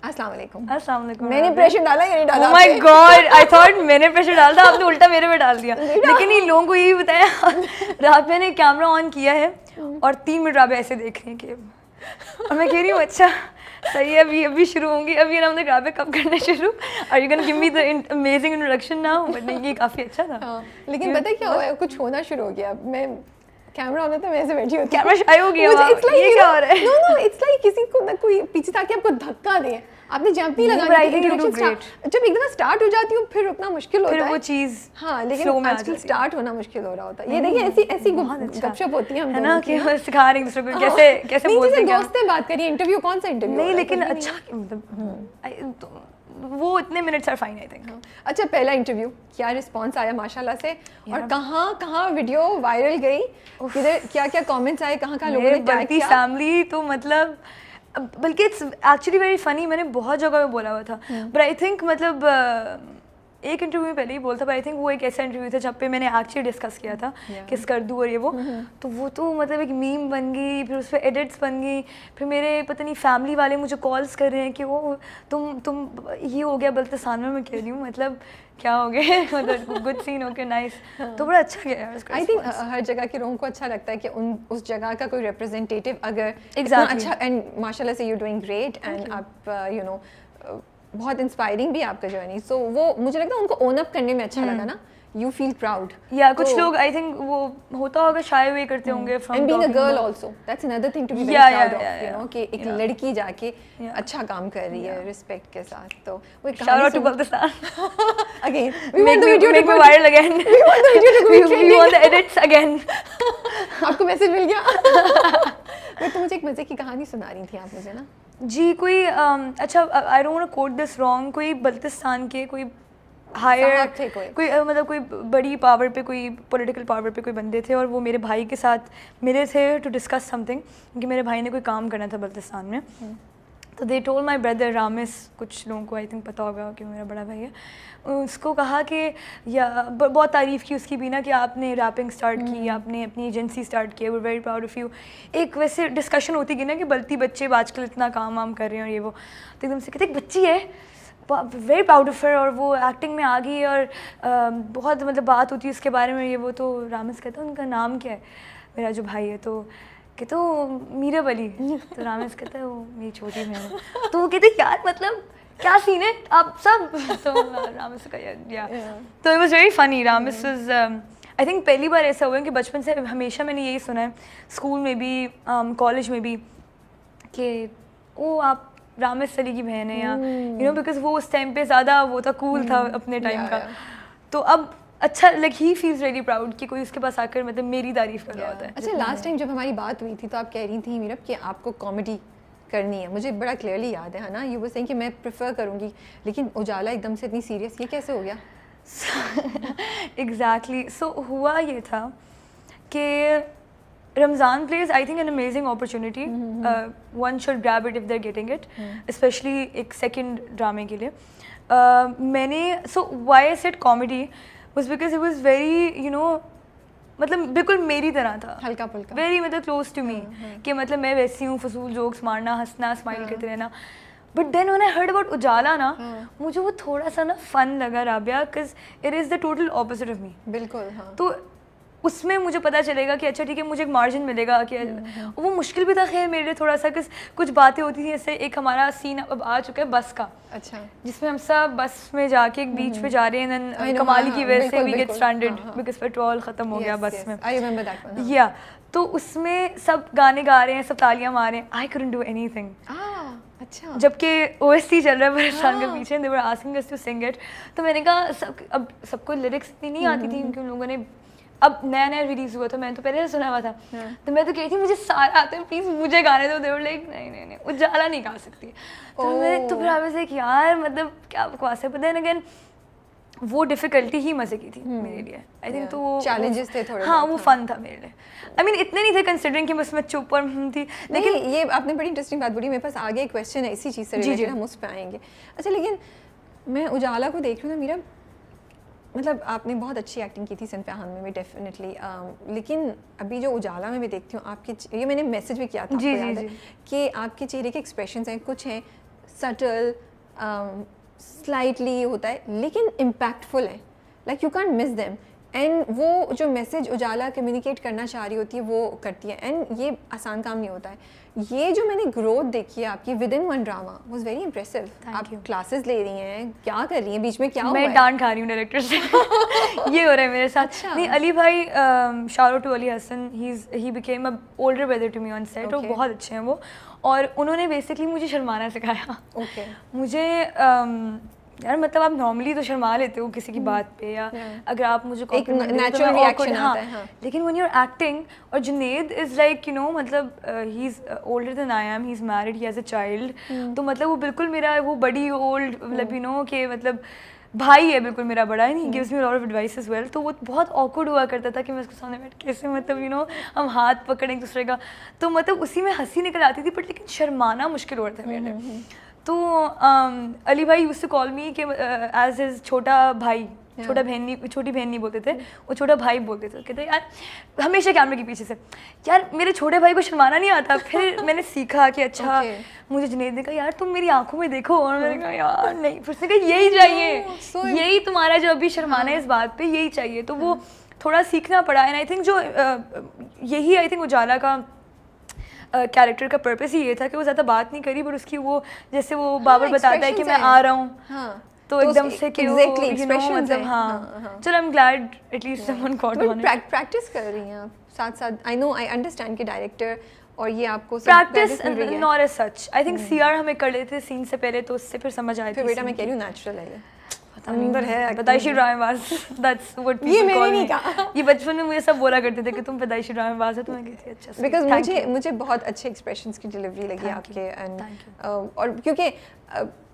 अस्सलाम वालेकुम। अस्सलाम वालेकुम। मैंने प्रेशर डाला या नहीं डाला? Oh my God, I thought मैंने प्रेशर डाला था, आपने उल्टा मेरे पे डाल दिया। लेकिन इन लोगों को यही बताया, रात मैंने कैमरा ऑन किया है और 3 मिनट राबे ऐसे देख रही हैं कि, और मैं कह रही हूँ अच्छा सही है, अभी शुरू होंगी, अभी ना हमने राबे कब करना शुरू, और you can give me the amazing introduction now, but नहीं ये काफ़ी अच्छा था। हाँ, लेकिन पता है क्या हुआ, कुछ होना शुरू हो गया। मैं कैमरा ऑन है तो मैं ऐसे बैठी होती, कैमरा शाई हो गया, ये क्या हो रहा है? नो इट्स लाइक किसी को ना कोई पीछे ताकि आपको धक्का दे, आपने जंप नहीं लगानी थी। जब एक दफा स्टार्ट हो जाती हूँ फिर रुकना मुश्किल होता है, वो चीज़। हाँ, लेकिन आजकल स्टार्ट होना मुश्किल हो रहा होता है। ये देखिए ऐसी गपशप होती है, है ना, कि सिखा रहे हैं दूसरे को कैसे बोलते हैं। दोस्त बात करिए, इंटरव्यू कौन सा इंटरव्यू नहीं, लेकिन अच्छा मतलब वो इतने minutes are fine I think. अच्छा, पहला इंटरव्यू क्या रिस्पांस आया माशाल्लाह से, और कहाँ वीडियो वायरल गई, किधर क्या कमेंट्स आए, कहाँ लोगों ने टैग किया? फैमिली तो मतलब, बल्कि इट्स एक्चुअली वेरी फनी, मैंने बहुत जगह में बोला हुआ था, बट आई थिंक मतलब एक इंटरव्यू में पहले ही बोलता, पर आई थिंक वो एक ऐसा इंटरव्यू था जब पे मैंने एक्चुअली डिस्कस किया था किस कर दूँ और ये वो, तो वो तो मतलब एक मीम बन गई, फिर उस पर एडिट्स बन गई, फिर मेरे पता नहीं फैमिली वाले मुझे कॉल्स कर रहे हैं कि वो तुम ये हो गया बल्तिस्तान में। मैं कह रही हूँ मतलब क्या हो गया, मतलब गुड सीन ओके नाइस, तो बड़ा अच्छा गया यार। आई थिंक हर जगह के लोगों को अच्छा लगता है कि उस जगह का कोई रिप्रेजेंटेटिव अगर अच्छा, एंड माशाल्लाह से यू डूइंग ग्रेट, एंड आप यू नो बहुत इंस्पायरिंग भी आपका जर्नी, सो वो मुझे लगता है उनको ओन अप करने में अच्छा लगा ना, यू फील प्राउड। या कुछ लोग आई थिंक वो होता होगा शाय वे करते होंगे from, and being a girl also, that's another thing to be very proud of, you know, कि एक लड़की जाके अच्छा काम कर रही है रिस्पेक्ट के साथ। तो वो एक shout out to Baltistan again, we want the video to go viral again, we want the video to go trending, we want the edits again. आपको मैसेज मिल गया? तो मुझे एक मजे की कहानी सुना रही थी आप मुझे ना जी, कोई अच्छा, I don't want to quote this wrong, कोई बल्तिस्तान के कोई हायर कोई मतलब कोई बड़ी पावर पे, कोई पॉलिटिकल पावर पे कोई बंदे थे, और वो मेरे भाई के साथ मिले थे टू डिस्कस समथिंग, क्योंकि मेरे भाई ने कोई काम करना था बल्तिस्तान में। तो they told my brother Ramis, कुछ लोगों को आई थिंक पता होगा कि मेरा बड़ा भाई है, उसको कहा कि या बहुत तारीफ़ की उसकी भी ना, कि आपने रैपिंग स्टार्ट की, आपने अपनी एजेंसी स्टार्ट की, we very proud of you. एक वैसे डिस्कशन होती कि ना कि बल्ती बच्चे आजकल इतना काम वाम कर रहे हैं और ये वो, तो एकदम से कहते एक बच्ची है, वेरी प्राउड ऑफ हर, और वो एक्टिंग में आ गई, और बहुत मतलब बात होती है उसके बारे में ये वो। तो रामिस कहता है उनका नाम क्या है, मेरा जो भाई है, तो कहते वो मीरब अली। तो रामिस कहता है वो मेरी छोटी बहन है। तो वो कहते यार मतलब क्या सीन है आप सब, तो रामिस का या तो it was very funny. Ramis is I think पहली बार ऐसा हुआ है कि बचपन से हमेशा मैंने यही सुना है, स्कूल में भी कॉलेज में भी, कि वो आप रामिस अली की बहन है, या यू नो, बिकॉज वो उस टाइम पे ज़्यादा वो था, कूल था अपने टाइम का। तो अब अच्छा, like he feels really proud कि कोई उसके पास आकर मतलब मेरी तारीफ कर रहा होता है। अच्छा, लास्ट टाइम जब हमारी बात हुई थी तो आप कह रही थी मीरब कि आपको कॉमेडी करनी है, मुझे बड़ा क्लियरली याद है ना, यू वर सेइंग कि मैं प्रेफर करूँगी, लेकिन उजाला एकदम से इतनी सीरियस, ये कैसे हो गया? एग्जैक्टली, सो हुआ ये था कि Ramzan plays I think an amazing opportunity, one should grab it if they are getting it, specially एक सेकंड ड्रामे के लिए। मैंने so why I said comedy was because it was very you know मतलब बिल्कुल मेरी तरह था, हल्का फुल्का, वेरी मतलब क्लोज टू मी, कि मतलब मैं वैसी हूँ, फजूल जोक्स मारना, हंसना, स्माइल करते रहना। But then when I heard about Ujala ना, मुझे वो थोड़ा सा ना फन लगा Rabia, because it is the total opposite of me. बिल्कुल, हाँ। तो उसमें मुझे पता चलेगा कि अच्छा ठीक है, मुझे एक मार्जिन मिलेगा कि वो मुश्किल भी था खैर मेरे लिए थोड़ा सा, कुछ बातें होती थी। जैसे एक हमारा सीन अब आ चुका है बस का, अच्छा, जिसमें हम सब बस में जाके एक बीच पे जा रहे हैं, कमाली की वजह से we get stranded because petrol ख़त्म हो गया बस में। I remember that one. या तो उसमें सब गाने गा रहे हैं, सब तालियां मार रहे हैं, आई कुडंट डू एनीथिंग। अच्छा, जबकि ओएसटी चल रहा है परेशान के पीछे, they were asking us to sing it. तो मैंने कहा अब सबको लिरिक्स इतनी नहीं आती थी, क्योंकि उन लोगों ने अब नया नया रिलीज़ हुआ था, मैंने तो पहले से सुना हुआ था। तो मैं तो कही थी मुझे सारा आता है, प्लीज़ मुझे गाने दो। देवर लाइक नहीं उजाला नहीं गा सकती। तो मैं तो फिर आवाज़ एक यार मतलब क्या बकवास है। बट देन अगेन वो डिफ़िकल्टी ही मज़े की थी मेरे लिए, आई थिंक। तो वो चैलेंजेस थे थोड़े, हाँ वो फन था मेरे लिए। आई मीन इतने नहीं थे कंसिडरिंग कि बस मैं चुप और थी। लेकिन ये आपने बड़ी इंटरेस्टिंग बात बोली। मेरे पास आगे एक क्वेश्चन है इसी चीज़ से रिलेटेड, हम उस पर आएंगे। अच्छा, लेकिन मैं उजाला को देख रही हूँ ना मीरा, मतलब आपने बहुत अच्छी एक्टिंग की थी सिंफाहान में भी डेफिनेटली, लेकिन अभी जो उजाला में भी देखती हूँ आपके, ये मैंने मैसेज भी किया था, आपको याद है कि आपके चेहरे के एक्सप्रेशंस हैं, कुछ हैं सटल, स्लाइटली होता है, लेकिन इम्पैक्टफुल है, like you can't miss them. And वो जो मैसेज उजाला कम्युनिकेट करना चाह रही होती है वो करती है, एंड ये आसान काम नहीं होता है। ये जो मैंने ग्रोथ देखी है आपकी with in one drama was very impressive. आप क्लासेस ले रही हैं, क्या कर रही हैं, बीच में क्या हुआ है? मैं डांट खा रही हूँ डायरेक्टर से। ये हो रहा है मेरे साथ। अच्छा। नहीं, अली भाई, shout out to Ali Hasan, he became a older brother to me on set, और बहुत अच्छे हैं वो, और उन्होंने बेसिकली मुझे शर्माना सिखाया। ओके। मुझे यार मतलब आप नॉर्मली तो शर्मा लेते हो किसी की बात पे, या अगर आप मुझे एक नेचुरल रिएक्शन आता है, हाँ। लेकिन व्हेन यू आर एक्टिंग, और Junaid is like you know, मतलब he is older than I am, he is married, he has a child, तो मतलब वो बिल्कुल मेरा वो बड़ी ओल्ड, मतलब यू नो कि मतलब भाई है बिल्कुल मेरा बड़ा, he gives me lot of advice as well. तो वो बहुत ऑकवर्ड हुआ करता था कि मैं उसके सामने बैठ कैसे, मतलब यू नो हम हाथ पकड़ें एक दूसरे का, तो मतलब उसी में हंसी निकल आती थी, बट लेकिन शर्माना मुश्किल हो रहा था मेरे लिए। तो अली भाई यूज्ड टू कॉल मी कि एज हिज छोटा भाई, छोटी बहन नहीं बोलते थे, वो छोटा भाई बोलते थे। कहते यार हमेशा कैमरे के पीछे से, यार मेरे छोटे भाई को शर्माना नहीं आता। फिर मैंने सीखा कि अच्छा मुझे जुनेद ने कहा यार तुम मेरी आंखों में देखो, और मैंने कहा यार नहीं, फिर उसने कहा यही चाहिए, यही तुम्हारा जो अभी शर्माना है इस बात पे, यही चाहिए। तो वो थोड़ा सीखना पड़ा। एंड आई थिंक जो यही आई थिंक उजाला का कैरेक्टर का पर्पस ही ये था कि वो ज़्यादा बात नहीं करी, पर उसकी वो जैसे वो बाबर बताता है कि मैं आ रहा हूँ, तो एकदम से कि मतलब हाँ, चलो I am glad at least someone caught on it. Practice कर रही हैं आप साथ साथ? आई नो, आई अंडरस्टैंड कि डायरेक्टर और ये आपको practice not as such. I think CR हमें कर लेते थे सीन से पहले, तो उससे फिर समझ आया। फिर बेटा मैं कह रही हूँ नेचुरल है, अंदर है पैदाइशी ड्रामेबाज, that's what people call me. ये बचपन में मुझे सब बोला करते थे कि तुम पैदाइशी ड्रामेबाज हो, तो मैं कहती अच्छा। बिकॉज मुझे बहुत अच्छे एक्सप्रेशंस की डिलीवरी लगी आपके, एंड और क्योंकि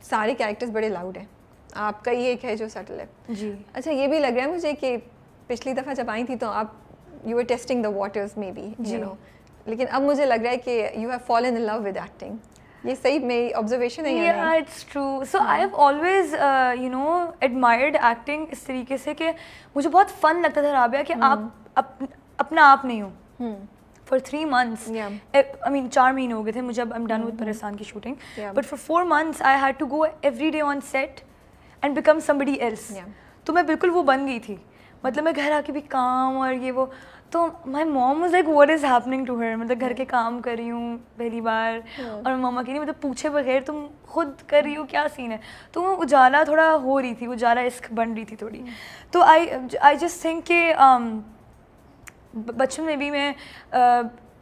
सारे कैरेक्टर्स बड़े लाउड हैं, आपका ही एक है जो सटल है जी। अच्छा, ये भी लग रहा है मुझे कि पिछली दफ़ा जब आई थी तो आप you were testing the waters may be, you know, लेकिन अब मुझे लग रहा है कि you have fallen in love with acting. ये सही मेरी ऑब्जर्वेशन है? या it's true. So I have always you know admired acting इस तरीके से कि मुझे बहुत फन लगता था राबिया कि आप अपना आप नहीं हो। For 3 months, I mean 4 महीने हो गए थे मुझे, अब I'm done with परेशान की shooting, but for 4 months I had to go every day on set and become somebody else. तो मैं बिल्कुल वो बन गई थी, मतलब मैं घर आके भी काम और ये वो, तो my mom was like what is happening to her, मतलब घर के काम कर रही हूँ पहली बार, और मम्मा की नहीं, मतलब पूछे बगैर तुम खुद कर रही हो, क्या सीन है। तो वो उजाला थोड़ा हो रही थी, उजाला इश्क बन रही थी थोड़ी। तो आई जस्ट थिंक कि बचपन में भी मैं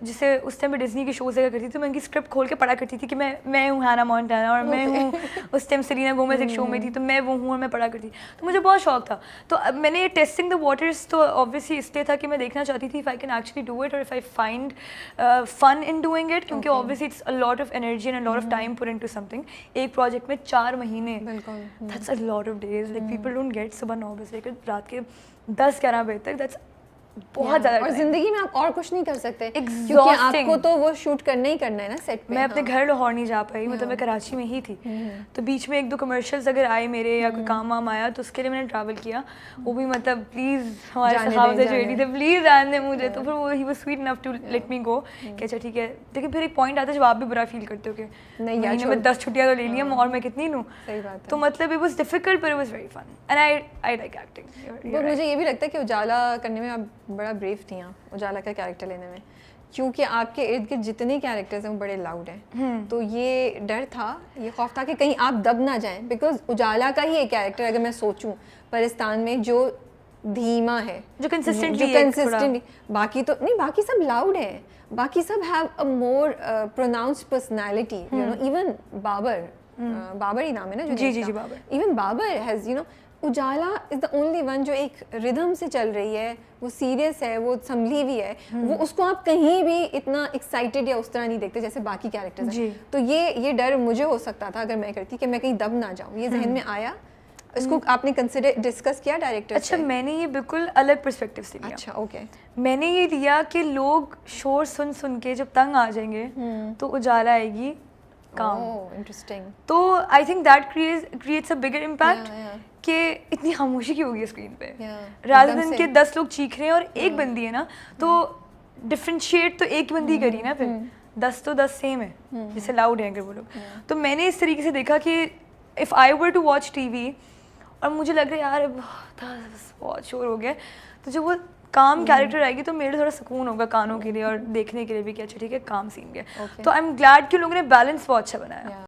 जिसे उस टाइम पे डिज्नी के शोज़ देखा करती थी, तो मैं उनकी स्क्रिप्ट खोल के पढ़ा करती थी कि मैं हूँ हैना मोंटाना, और मैं हूँ उस टाइम सेलेना गोमेज एक शो में थी, तो मैं वो हूँ और मैं पढ़ा करती, तो मुझे बहुत शौक था। तो अब मैंने ये टेस्टिंग द वाटर्स तो ऑब्वियसली इसलिए था कि मैं देखना चाहती थी if I can actually do it, और if I find fun in doing it, क्योंकि obviously it's a lot of energy and a lot of time put into something. एक प्रोजेक्ट में 4 महीने, that's a lot of days, like people don't get सुबह 9 बजे से रात के 10-11 बजे तक, दैट्स बहुत ज़्यादा। और जिंदगी में आप और कुछ नहीं कर सकते, क्योंकि आपको तो वो शूट करना ही करना है ना सेट पे। मैं अपने घर लाहौर नहीं जा पाई, मतलब मैं कराची में ही थी, तो बीच में 1-2 कमर्शियल्स अगर आए मेरे या कोई काम वाम आया, तो उसके लिए मैंने ट्रैवल किया, वो भी मतलब प्लीज़ हमारे सहाब से रेडी थे, प्लीज़ आने मुझे, तो फिर वो he was sweet enough to let me go कि अच्छा ठीक है। लेकिन फिर एक पॉइंट आता है जब आप भी बुरा फील करते हो कि नहीं यार मैं 10 छुट्टियाँ तो ले ली और मैं कितनी लूँ। सही बात है। तो मतलब it was difficult but it was very fun and I like acting. मुझे ये भी लगता है कि उजाला करने में आप बड़ा ब्रेव थी, उजाला का कैरेक्टर लेने में, क्योंकि आपके इर्द गिर्द जितने कैरेक्टर्स हैं वो बड़े लाउड हैं। तो ये डर था, ये खौफ था कि कहीं आप दब ना जाएं, बिकॉज उजाला का ही एक कैरेक्टर अगर मैं सोचूं परिस्तान में जो धीमा है, जो कंसिस्टेंटली, बाकी तो नहीं, बाकी सब लाउड है, बाकी सब have a more pronounced personality, you know. Even Babar ही नाम है ना जो, जी Babar, even Babar has, you know. Ujala is the only one जो एक रिदम से चल रही है, वो सीरियस है, वो संभली हुई है, वो उसको आप कहीं भी इतना एक्साइटेड या उस तरह नहीं देखते जैसे बाकी कैरेक्टर्स हैं। तो ये डर मुझे हो सकता था अगर मैं करती कि मैं कहीं दब ना जाऊँ, ये जहन में आया। इसको आपने कंसिडर डिस्कस किया डायरेक्टर? अच्छा, मैंने ये बिल्कुल अलग पर्सपेक्टिव से लिया। अच्छा, ओके। मैंने ये लिया कि लोग शोर सुन के जब तंग आ जाएंगे तो उजाला आएगी काम। इंटरेस्टिंग। तो I think that creates a bigger impact कि इतनी खामोशी क्यों होगी स्क्रीन पे, रादर देन के 10 लोग चीख रहे हैं और एक बंदी है ना, तो डिफरेंशिएट तो एक बंदी करी ना फिर, 10 तो 10 सेम है, जैसे लाउड है अगर वो लोग। तो मैंने इस तरीके से देखा कि if I were to watch TV और मुझे लग रहा है यार बहुत शोर हो गया, तो जब वो काम कैरेक्टर आएगी तो मेरे थोड़ा सुकून होगा कानों के लिए और देखने के लिए भी कि अच्छा ठीक है काम सीन गया। तो आई एम ग्लैड कि लोगों ने बैलेंस बहुत अच्छा बनाया।